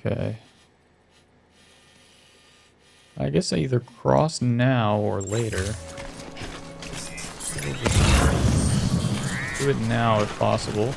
Okay. I guess I either cross now or later. We'll just do it now if possible.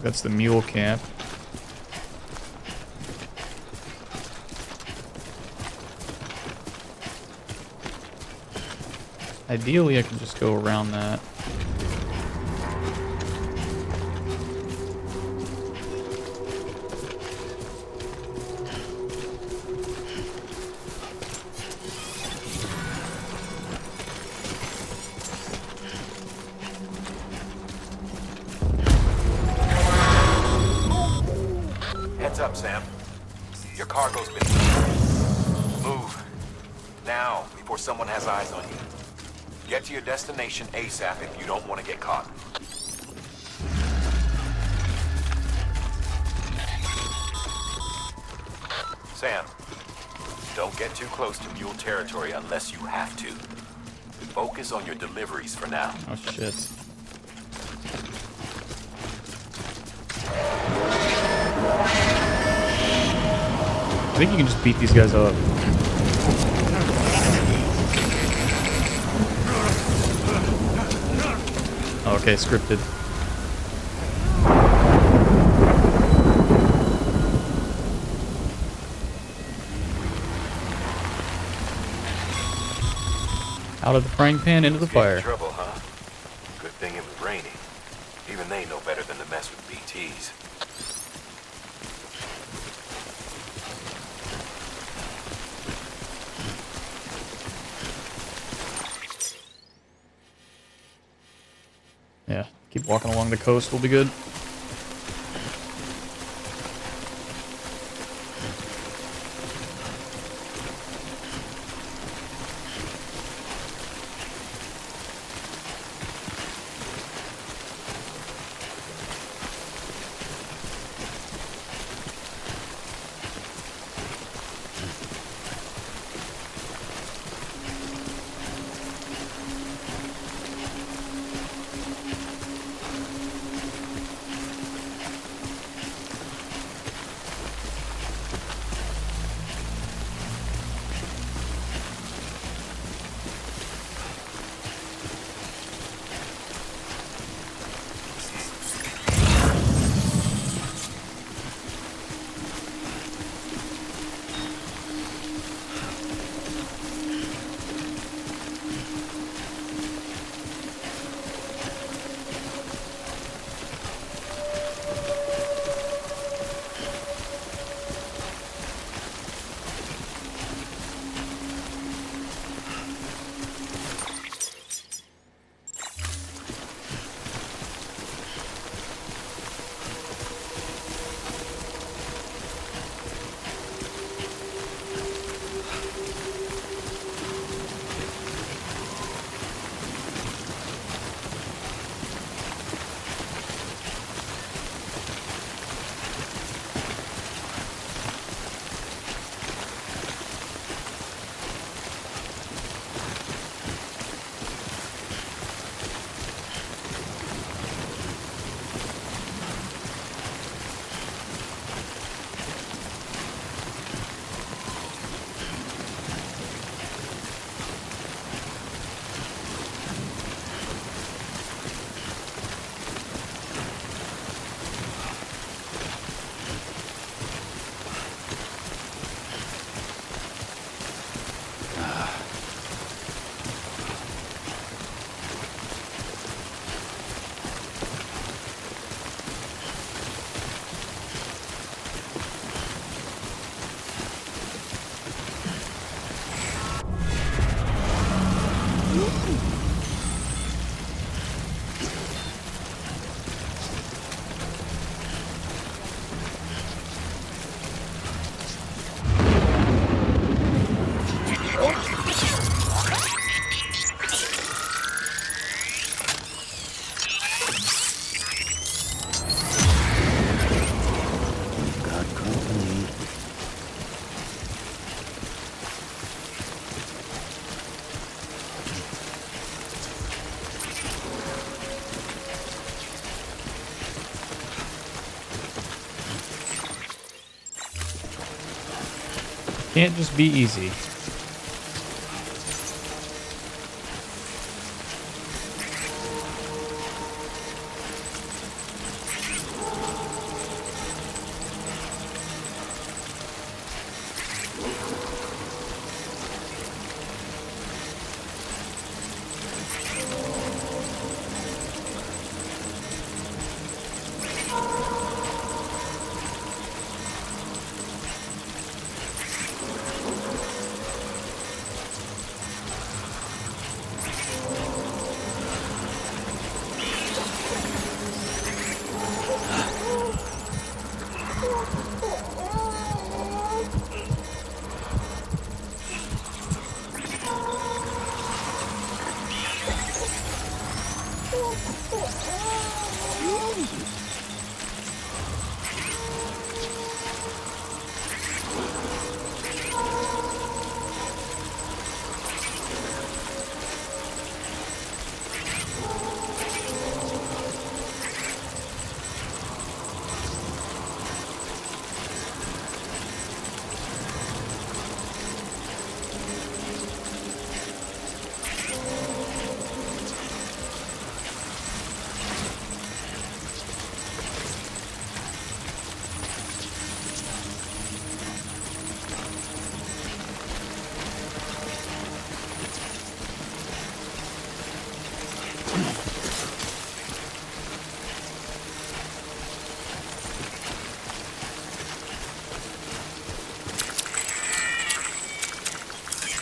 That's the mule camp. Ideally, I can just go around that. Up, Sam. Your cargo's been... Move. Now, before someone has eyes on you. Get to your destination ASAP if you don't want to get caught. Sam, don't get too close to mule territory unless you have to. Focus on your deliveries for now. Oh, shit. I think you can just beat these guys up. Okay, scripted. Out of the frying pan into the fire. Trouble, huh? Good thing it was raining. Even they know better than to mess with BTs. Yeah, keep walking along the coast, we'll be good. Can't just be easy.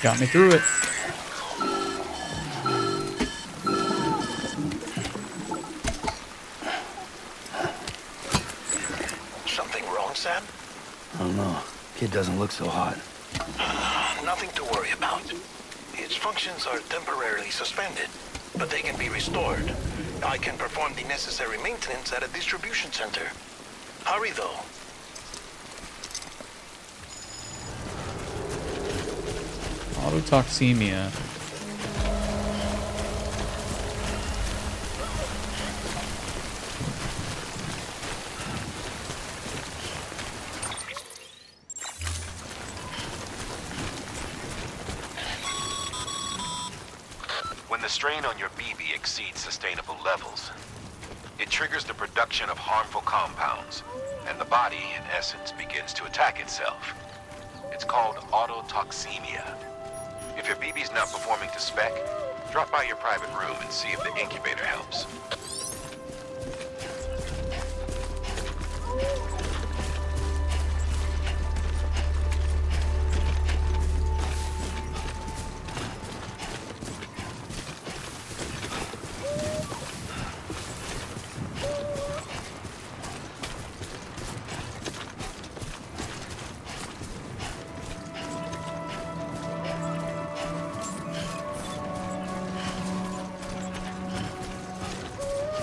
Got me through it. Something wrong, Sam? I don't know. Kid doesn't look so hot. Nothing to worry about. Its functions are temporarily suspended, but they can be restored. I can perform the necessary maintenance at a distribution center. Hurry, though. Autotoxemia. When the strain on your BB exceeds sustainable levels, it triggers the production of harmful compounds, and the body, in essence, begins to attack itself. It's called autotoxemia. If your BB's not performing to spec, drop by your private room and see if the incubator helps.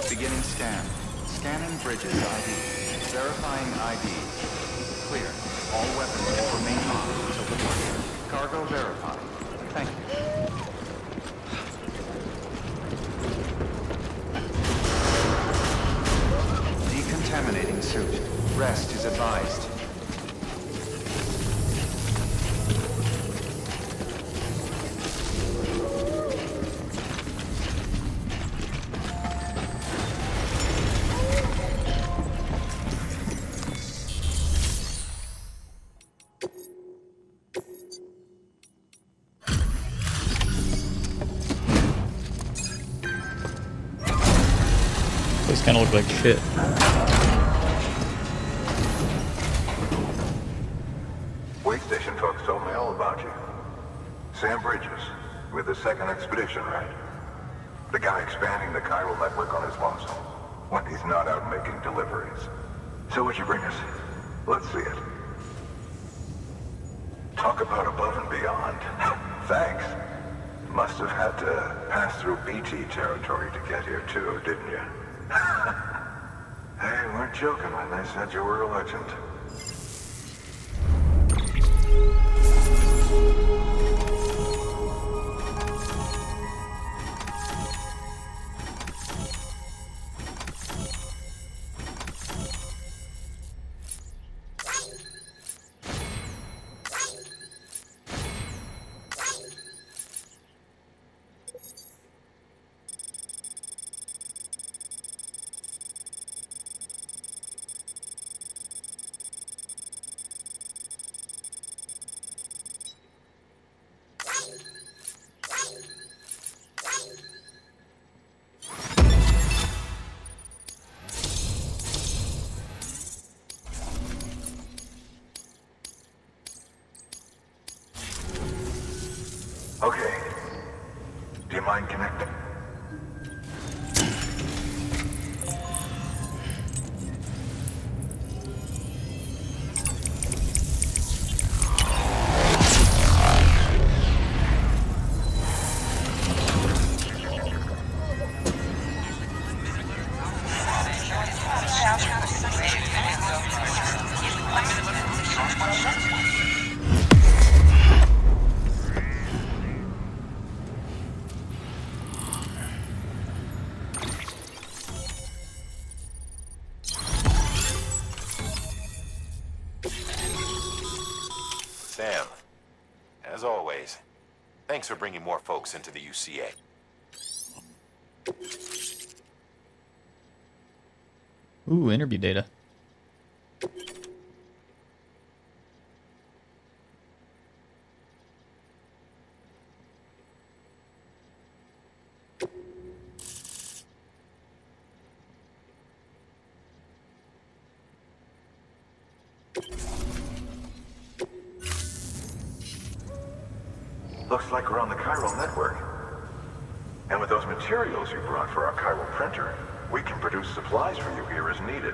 Beginning scan. Scanning bridges ID. Verifying ID. Clear. All weapons will remain on until departure. Cargo verified. Thank you. Decontaminating suit. Rest is advised. These kind of look like shit. Wait station folks told me all about you. Sam Bridges, with the second expedition, right? The guy expanding the chiral network on his lonesome, when he's not out making deliveries. So what'd you bring us? Let's see it. Talk about above and beyond. Thanks. Must have had to pass through BT territory to get here too, didn't you? They weren't joking when they said you were a legend. Okay. Do you mind connecting? Sam, as always, thanks for bringing more folks into the UCA. Ooh, interview data. Looks like we're on the chiral network. And with those materials you brought for our chiral printer, we can produce supplies for you here as needed.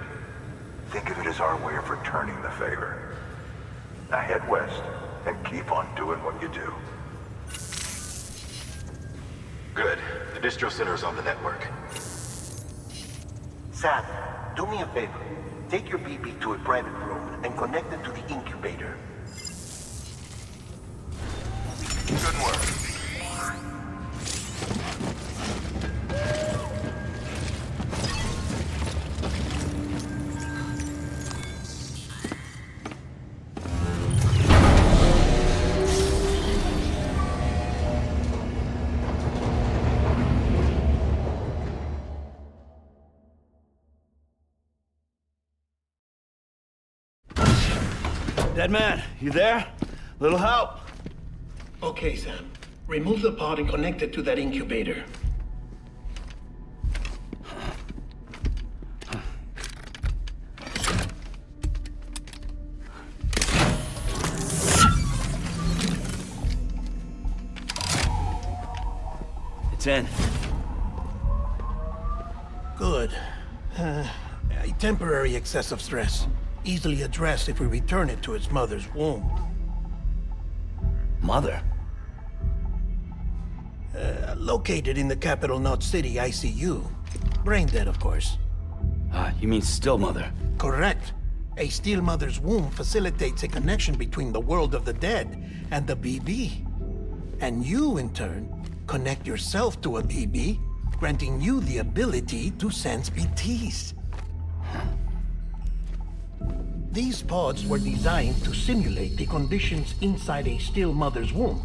Think of it as our way of returning the favor. Now head west and keep on doing what you do. Good. The distro center's on the network. Sam, do me a favor. Take your BB to a private room and connect it to the incubator. Good work. Dead man, you there? Little help? Okay, Sam. Remove the pod and connect it to that incubator. It's in. Good. A temporary excessive stress. Easily addressed if we return it to its mother's womb. Mother? Located in the capital Knot City ICU. Brain dead, of course. You mean still mother? Correct. A steel mother's womb facilitates a connection between the world of the dead and the BB. And you, in turn, connect yourself to a BB, granting you the ability to sense BTs. These pods were designed to simulate the conditions inside a still mother's womb.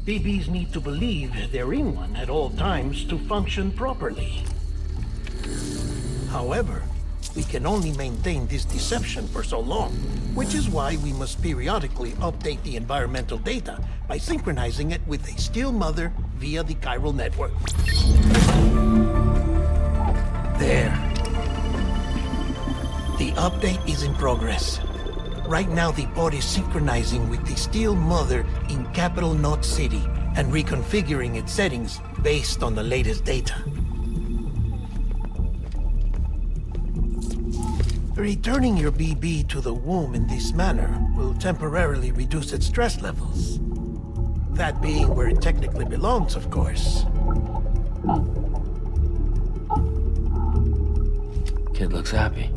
BBs need to believe they're in one at all times to function properly. However, we can only maintain this deception for so long, which is why we must periodically update the environmental data by synchronizing it with a still mother via the chiral network. There. The update is in progress. Right now, the pod is synchronizing with the Steel Mother in Capital Knot City and reconfiguring its settings based on the latest data. Returning your BB to the womb in this manner will temporarily reduce its stress levels. That being where it technically belongs, of course. Kid looks happy.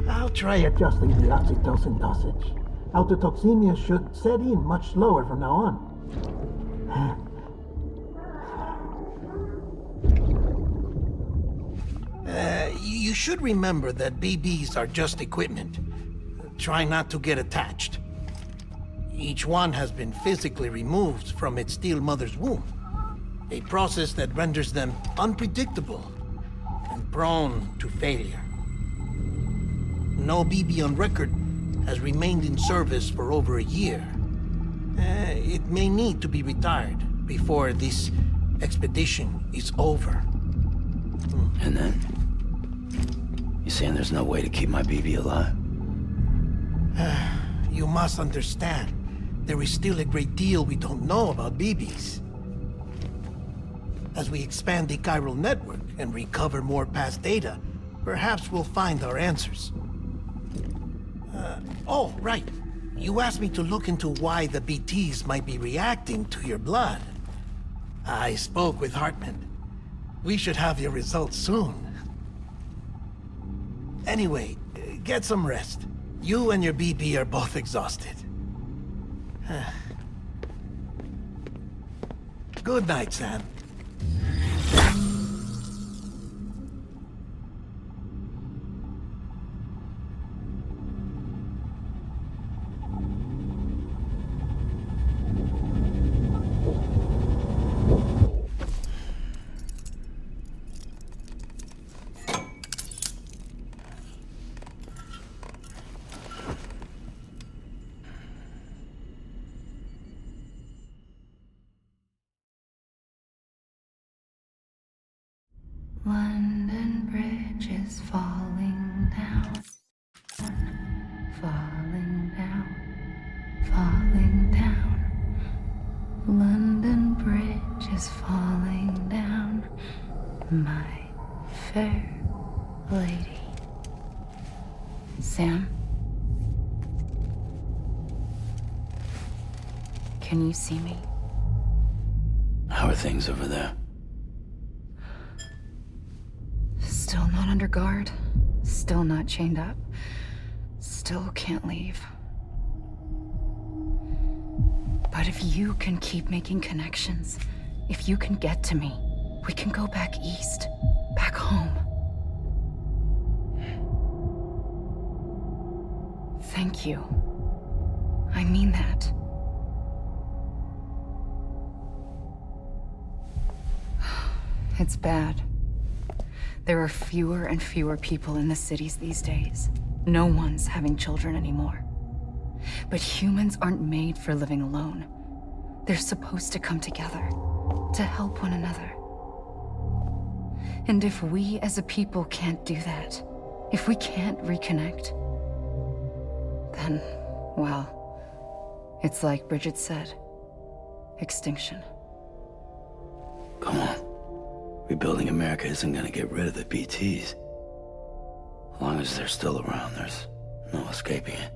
I'll try adjusting the oxytocin dosage. Autotoxemia should set in much slower from now on. You should remember that BBs are just equipment. Try not to get attached. Each one has been physically removed from its steel mother's womb. A process that renders them unpredictable and prone to failure. No BB on record has remained in service for over a year. It may need to be retired before this expedition is over. And then? You saying there's no way to keep my BB alive? you must understand, there is still a great deal we don't know about BBs. As we expand the chiral network and recover more past data, perhaps we'll find our answers. Oh, right. You asked me to look into why the BTs might be reacting to your blood. I spoke with Hartman. We should have your results soon. Anyway, get some rest. You and your BB are both exhausted. Good night, Sam. London Bridge is falling down, falling down, falling down. London Bridge is falling down, my fair lady. Sam? Can you see me? How are things over there? Still not under guard, still not chained up, still can't leave. But if you can keep making connections, if you can get to me, we can go back east, back home. Thank you. I mean that. It's bad. There are fewer and fewer people in the cities these days. No one's having children anymore. But humans aren't made for living alone. They're supposed to come together, to help one another. And if we as a people can't do that, if we can't reconnect, then, well, it's like Bridget said, extinction. Come on. Rebuilding America isn't gonna get rid of the BTs. As long as they're still around, there's no escaping it.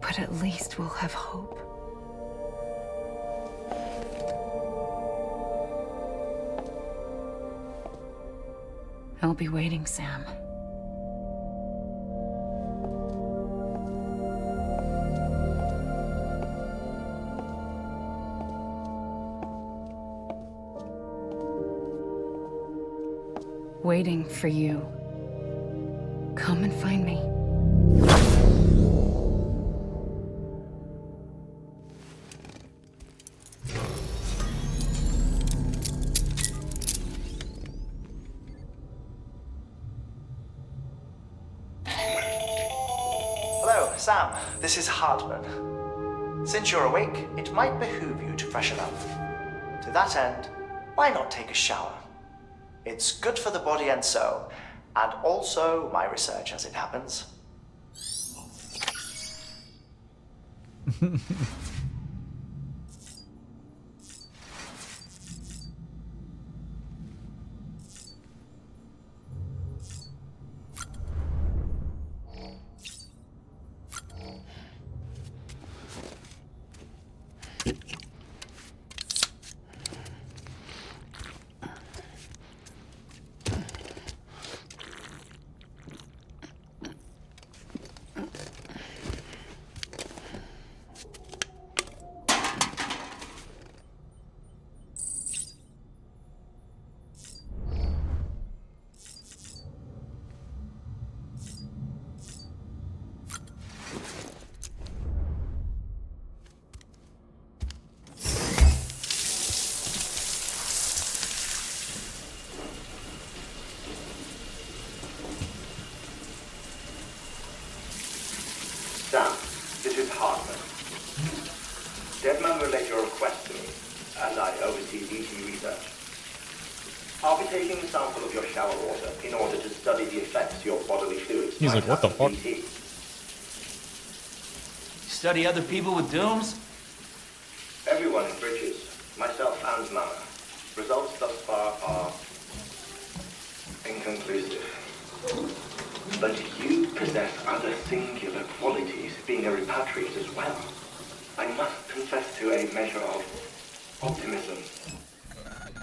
But at least we'll have hope. I'll be waiting, Sam. Waiting for you. Come and find me. Hello, Sam. This is Hartman. Since you're awake, it might behoove you to freshen up. To that end, why not take a shower? It's good for the body and soul, and also my research as it happens. Sam, this is Hartman. Deadman relayed your request to me, and I oversee BT research. I'll be taking a sample of your shower water in order to study the effects your bodily fluids He's might like, what the have on fuck? BT. Study other people with dooms? Everyone in Bridges, myself and Mama. Results thus far are inconclusive. But you possess other singular qualities, being a repatriate as well. I must confess to a measure of optimism.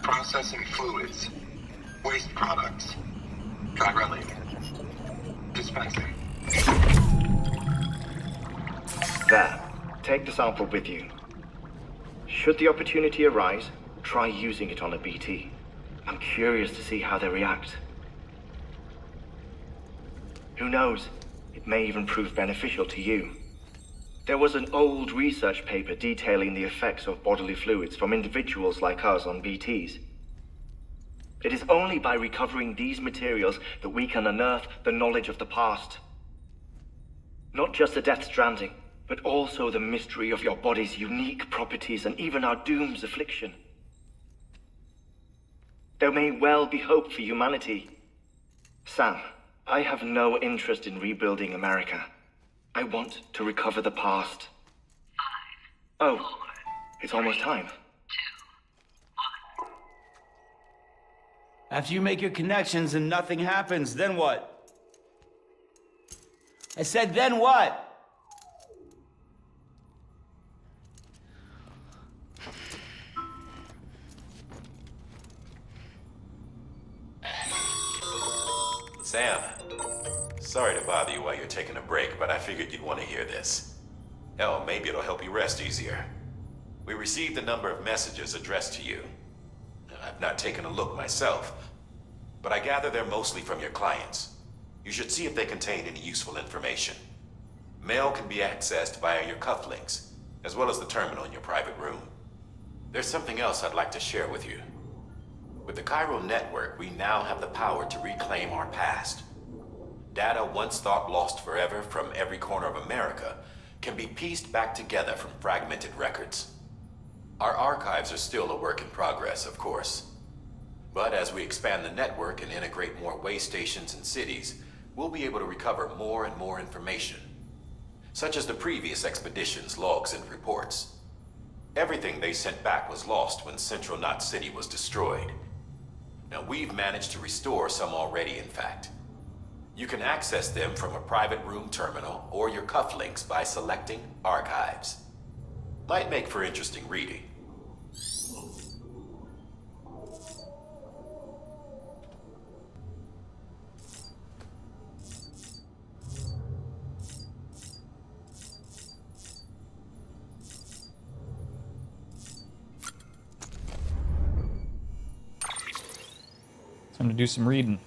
Processing fluids. Waste products. Try running. Dispensing. There. Take the sample with you. Should the opportunity arise, try using it on a BT. I'm curious to see how they react. Who knows? It may even prove beneficial to you. There was an old research paper detailing the effects of bodily fluids from individuals like us on BTs. It is only by recovering these materials that we can unearth the knowledge of the past. Not just the Death Stranding, but also the mystery of your body's unique properties and even our doom's affliction. There may well be hope for humanity. Sam, I have no interest in rebuilding America. I want to recover the past. 5, 4, oh, it's almost time. 2, 1. After you make your connections and nothing happens, then what? I said, then what? Sam, sorry to bother you while you're taking a break, but I figured you'd want to hear this. Hell, maybe it'll help you rest easier. We received a number of messages addressed to you. I've not taken a look myself, but I gather they're mostly from your clients. You should see if they contain any useful information. Mail can be accessed via your cufflinks, as well as the terminal in your private room. There's something else I'd like to share with you. With the Cairo network, we now have the power to reclaim our past. Data once thought lost forever from every corner of America can be pieced back together from fragmented records. Our archives are still a work in progress, of course. But as we expand the network and integrate more way stations and cities, we'll be able to recover more and more information, such as the previous expedition's logs and reports. Everything they sent back was lost when Central Knot City was destroyed. Now, we've managed to restore some already, in fact. You can access them from a private room terminal or your cufflinks by selecting Archives. Might make for interesting reading. Time to do some reading.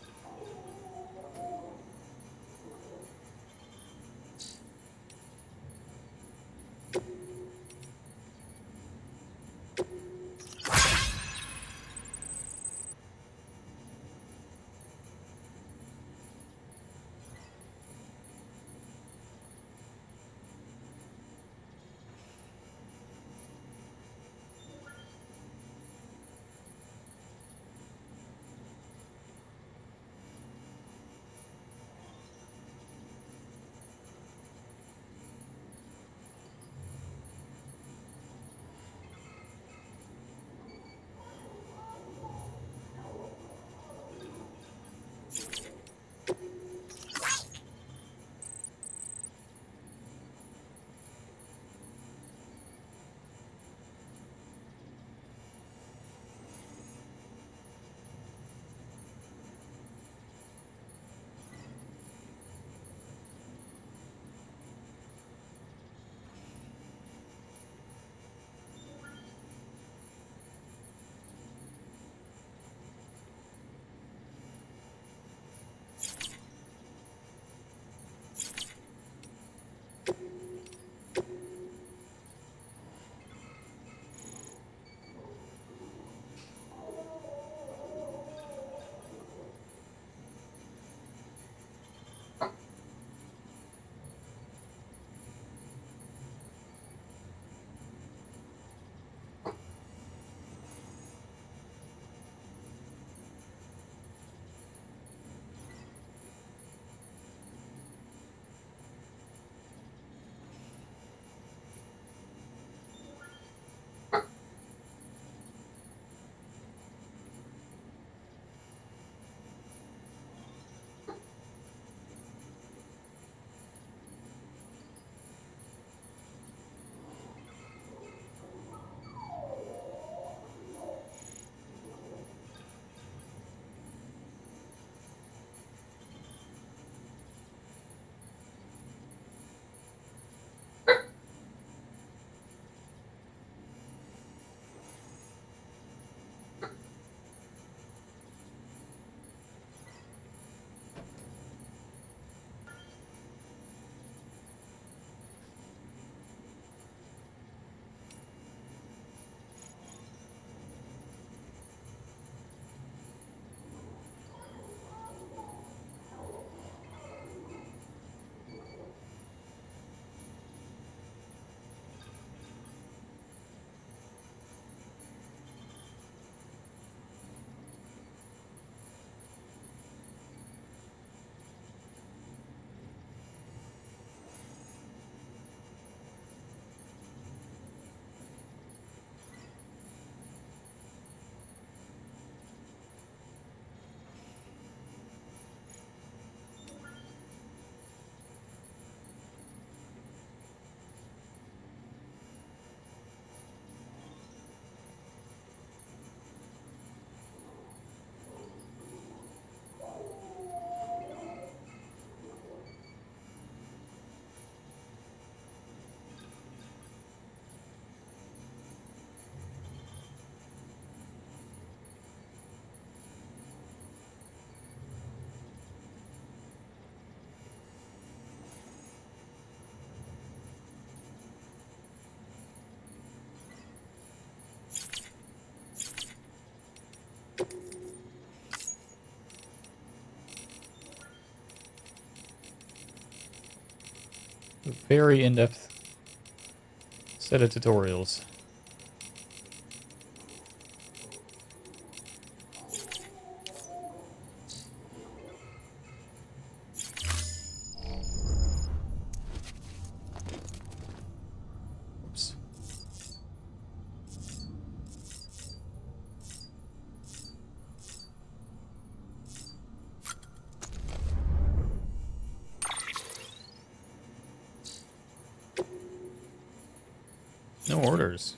very in-depth set of tutorials. Oops. No orders.